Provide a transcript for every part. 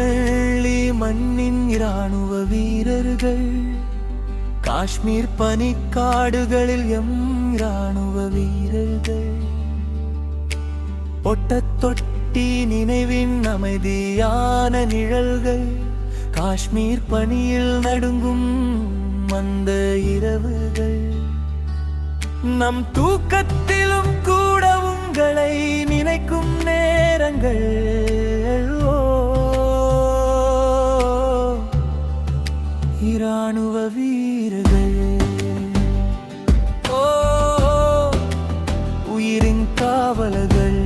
திருவள்ளி மண்ணின் இராணுவ வீரர்கள், காஷ்மீர் பனிக்காடுகளில் எம் இராணுவ வீரர்கள், ஒட்டத்தொட்டி நினைவின் அமைதியான நிழல்கள், காஷ்மீர் பனியில் நடுங்கும் அந்த இரவுகள், நம் தூக்கத்திலும் கூட உங்களை நினைக்கும் நேரங்கள். இராணுவ வீரர்கள், உயிரின் காவலர்கள்,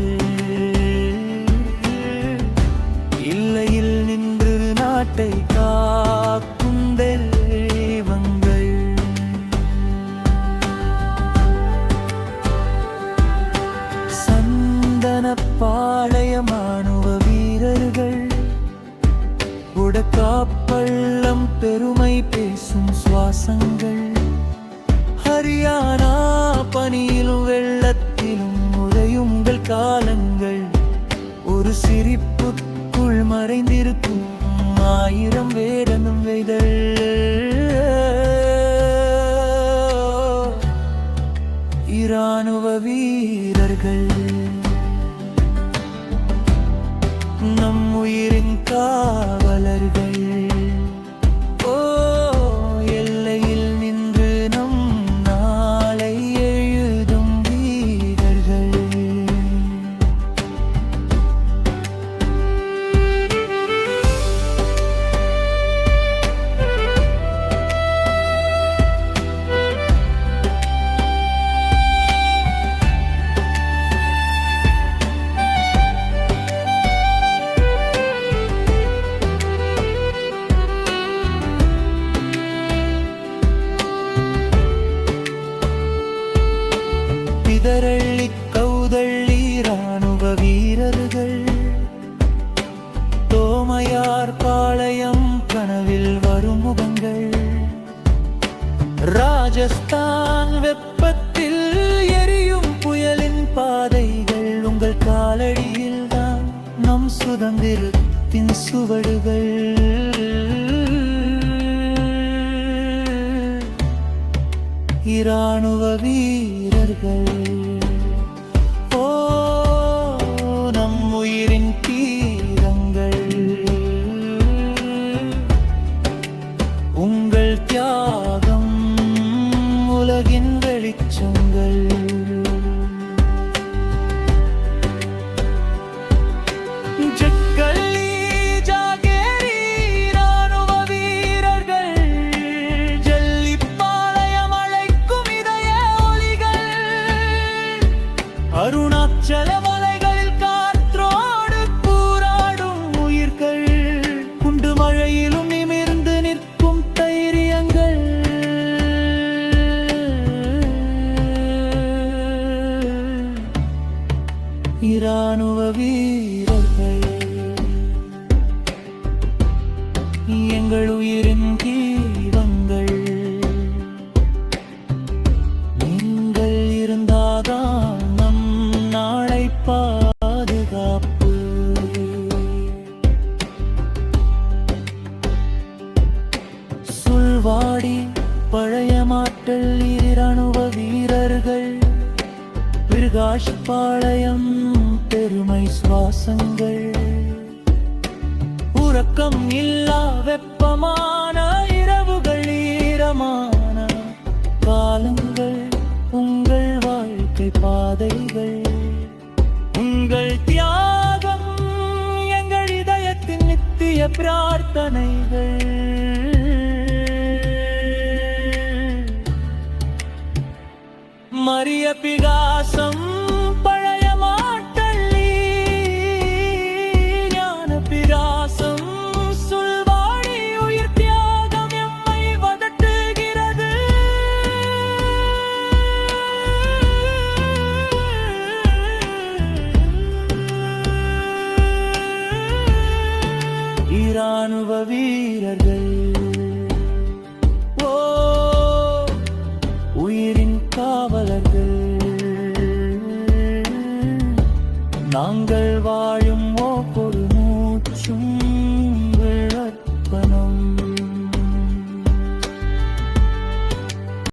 இல்லையில் நின்று நாட்டை காக்கும் தெய்வங்கள். சந்தனப்பாளையம் இராணுவ வீரர்கள், உடக்காப்பள்ளம் பெருமை பேசும் சுவாசங்கள், ஹரியானா பனியிலும் வெள்ளத்திலும் உறையுங்கள் காலங்கள், ஒரு சிரிப்புக்குள் மறைந்திருக்கும் 1000 வேடனும் வெய்தல். இராணுவ வீரர்கள், நம் உயிரின் காவலர்கள், எல்லையில் நின்று நம் நாளை எழுதும் வீரர்கள். இதரள்ளி கௌதள்ளி இராணுவ வீரர்கள், தோமையார் பாளையம் கனவில் வரும் முகங்கள், ராஜஸ்தான் வெப்பத்தில் எரியும் புயலின் பாதைகள், உங்கள் காலடியில் தான் நம் சுதந்திரத்தின் சுவடுகள். இராணுவ வீரர்கள், நம் உயிரின் தீரங்கள், உங்கள் தியாகம் உலகின் வெளிச்சங்கள். அருணாச்சல மலைகளில் காற்றோடு போராடும் உயிர்கள், குண்டு மழையிலும் நிமிர்ந்து நிற்கும் தைரியங்கள். இராணுவ வீரர்கள், எங்கள் உயிரின் தீபங்கள். நீங்கள் இருந்தாதான் நாளை பாதுகாப்பு. சுல்வாடி பழைய மாட்டல் இராணுவ வீரர்கள், பிரகாஷ் பாளையம் பெருமை சுவாசங்கள், உறக்கம் இல்லா வெப்பமான இரவுகள், ஈரமான காலங்கள், உங்கள் வாழ்க்கை பாதைகள், உங்கள் தியாகம் எங்கள் இதயத்தின் நித்திய பிரார்த்தனைகள். மரிய பிகாசம் பழைய மாட்டள்ளி, ஞான பிராசம் சுல்வாடி, உயிர் தியாகம் எம்மை வதட்டுகிறது. இராணுவ வீரர்கள், உயிரின் காவலர்கள், நாங்கள் வாழும் ஒவ்வொரு மூச்சும்